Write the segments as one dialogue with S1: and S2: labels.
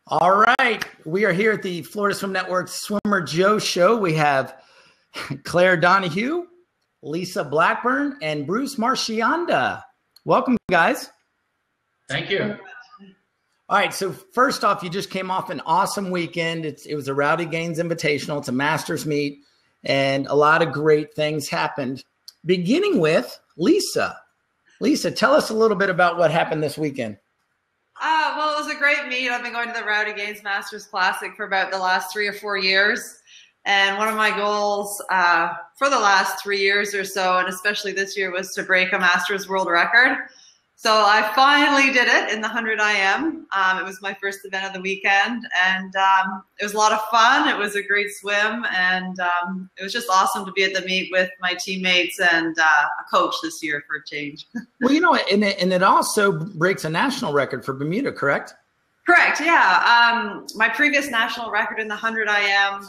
S1: All right. We are here at the Florida Swim Network Swimmer Joe Show. We have Claire Donahue, Lisa Blackburn, and Bruce Marchionda. Welcome, guys.
S2: Thank you.
S1: All right. So first off, you just came off an awesome weekend. It was a Rowdy Gaines Invitational. It's a Masters meet, and a lot of great things happened, beginning with Lisa. Lisa, tell us a little bit about what happened this weekend.
S3: Well, it was a great meet. I've been going to the Rowdy Gaines Masters Classic for about the last 3 or 4 years. And one of my goals for the last 3 years or so, and especially this year, was to break a Masters world record. So I finally did it in the 100 IM. It was my first event of the weekend, and it was a lot of fun. It was a great swim, and it was just awesome to be at the meet with my teammates and a coach this year for a change.
S1: Well, you know, and it also breaks a national record for Bermuda, correct?
S3: Correct, yeah. My previous national record in the 100 IM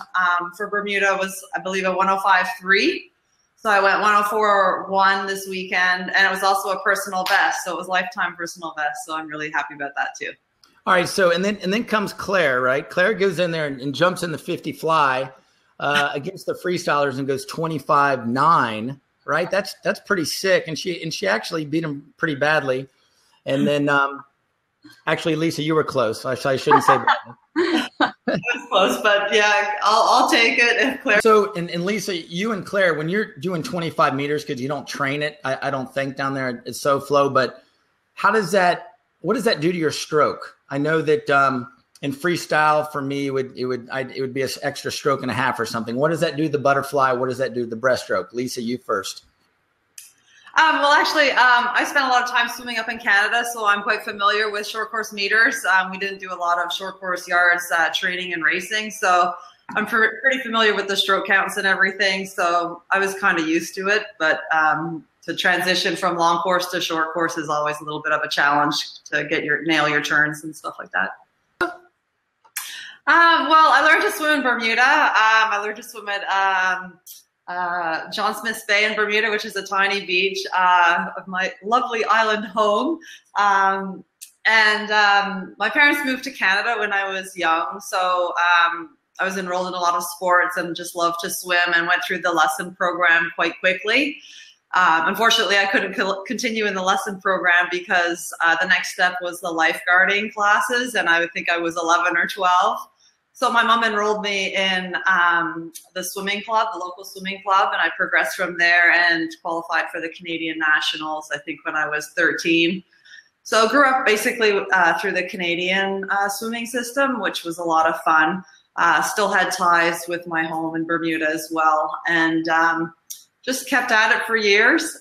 S3: for Bermuda was, I believe, a 105.3. So I went 104.1 this weekend, and it was also a personal best. So it was lifetime personal best. So I'm really happy about that too.
S1: All right. So and then comes Claire, right? Claire goes in there and jumps in the 50 fly against the freestylers and goes 25.9. Right? That's pretty sick. And she actually beat him pretty badly. And then actually, Lisa, you were close. I shouldn't say that.
S3: It was close, but yeah, I'll take it. If Claire.
S1: So, and Lisa, you and Claire, when you're doing 25 meters, because you don't train it, I don't think down there it's so flow, but what does that do to your stroke? I know that in freestyle for me, it would be an extra stroke and a half or something. What does that do to the butterfly? What does that do to the breaststroke? Lisa, you first.
S3: Well, actually, I spent a lot of time swimming up in Canada, so I'm quite familiar with short course meters. We didn't do a lot of short course yards training and racing, so I'm pretty familiar with the stroke counts and everything, so I was kind of used to it. But to transition from long course to short course is always a little bit of a challenge to nail your turns and stuff like that. Well, I learned to swim in Bermuda. I learned to swim at John Smith's Bay in Bermuda, which is a tiny beach of my lovely island home. My parents moved to Canada when I was young, so I was enrolled in a lot of sports and just loved to swim and went through the lesson program quite quickly. Unfortunately, I couldn't continue in the lesson program because the next step was the lifeguarding classes, and I would think I was 11 or 12. So my mom enrolled me in the swimming club, the local swimming club, and I progressed from there and qualified for the Canadian Nationals, I think, when I was 13. So grew up basically through the Canadian swimming system, which was a lot of fun. Still had ties with my home in Bermuda as well, and just kept at it for years.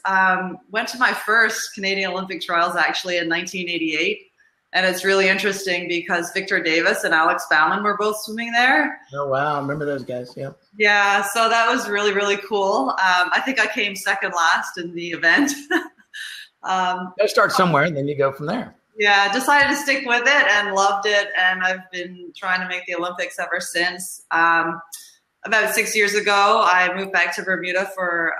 S3: Went to my first Canadian Olympic trials actually in 1988. And it's really interesting because Victor Davis and Alex Bauman were both swimming there.
S1: Oh, wow. I remember those guys. Yeah.
S3: Yeah. So that was really, really cool. I think I came second last in the event.
S1: You start somewhere and then you go from there.
S3: Yeah. Decided to stick with it and loved it. And I've been trying to make the Olympics ever since. About 6 years ago, I moved back to Bermuda for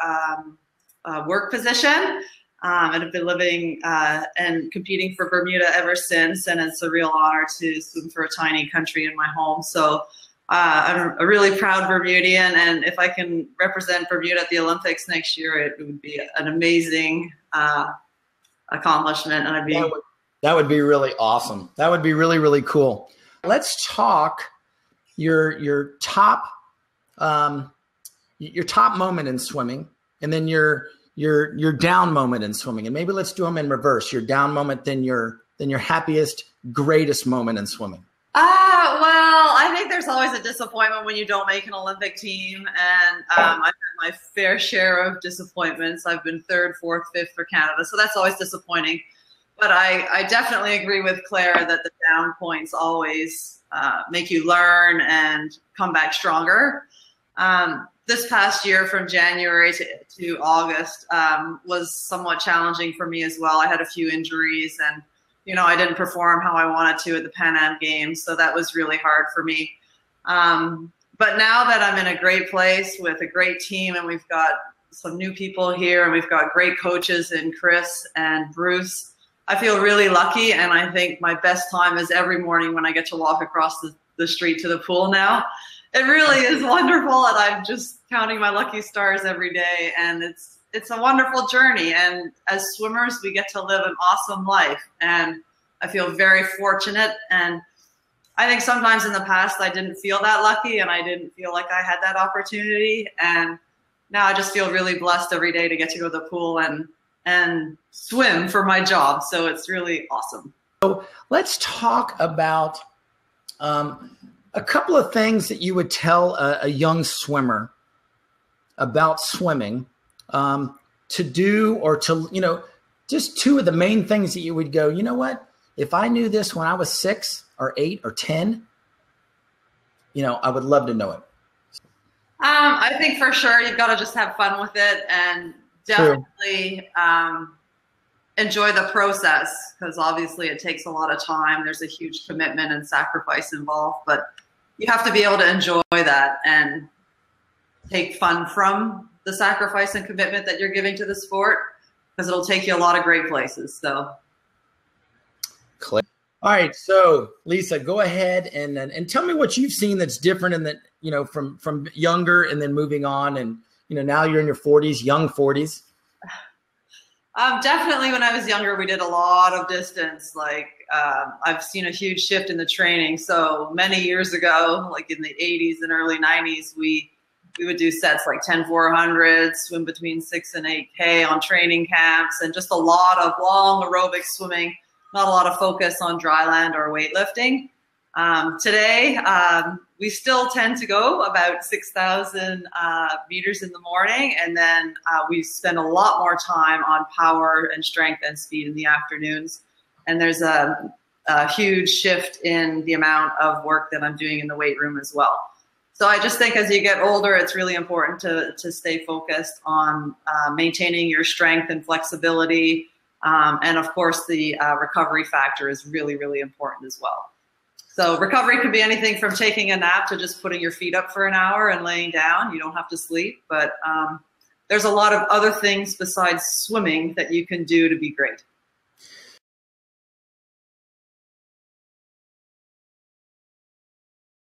S3: a work position. And have been living and competing for Bermuda ever since, and it's a real honor to swim for a tiny country in my home. So I'm a really proud Bermudian, and if I can represent Bermuda at the Olympics next year, it would be an amazing accomplishment. And
S1: that would be really awesome. That would be really, really cool. Let's talk your top moment in swimming, and then your down moment in swimming, and maybe let's do them in reverse. Your down moment, then your happiest, greatest moment in swimming.
S3: Well, I think there's always a disappointment when you don't make an Olympic team, and I've had my fair share of disappointments. I've been third, fourth, fifth for Canada, so that's always disappointing. But I definitely agree with Claire that the down points always make you learn and come back stronger. This past year from January to August was somewhat challenging for me as well. I had a few injuries and, I didn't perform how I wanted to at the Pan Am Games. So that was really hard for me. But now that I'm in a great place with a great team and we've got some new people here and we've got great coaches in Chris and Bruce, I feel really lucky, and I think my best time is every morning when I get to walk across the street to the pool now. It really is wonderful, and I'm just counting my lucky stars every day, and it's a wonderful journey. And as swimmers, we get to live an awesome life, and I feel very fortunate. And I think sometimes in the past I didn't feel that lucky, and I didn't feel like I had that opportunity. And now I just feel really blessed every day to get to go to the pool and swim for my job. So it's really awesome.
S1: So let's talk about a couple of things that you would tell a young swimmer about swimming to do, or to, you know, just two of the main things that you would go, you know what, if I knew this when I was 6 or 8 or 10, you know, I would love to know it.
S3: I think for sure you've got to just have fun with it, and definitely enjoy the process, because obviously it takes a lot of time. There's a huge commitment and sacrifice involved, but you have to be able to enjoy that and take fun from the sacrifice and commitment that you're giving to the sport, because it'll take you a lot of great places. So.
S1: All right, so Lisa, go ahead and tell me what you've seen that's different in that, you know, from younger and then moving on, and, you know, now you're in your 40s, young 40s.
S3: Definitely when I was younger, we did a lot of distance. Like I've seen a huge shift in the training. So many years ago, like in the 80s and early 90s, we would do sets like 10-400, swim between 6 and 8K on training camps, and just a lot of long aerobic swimming. Not a lot of focus on dry land or weightlifting. Today, we still tend to go about 6,000 meters in the morning, and then we spend a lot more time on power and strength and speed in the afternoons. And there's a huge shift in the amount of work that I'm doing in the weight room as well. So I just think as you get older, it's really important to stay focused on maintaining your strength and flexibility. And of course, the recovery factor is really, really important as well. So recovery can be anything from taking a nap to just putting your feet up for an hour and laying down. You don't have to sleep, but there's a lot of other things besides swimming that you can do to be great.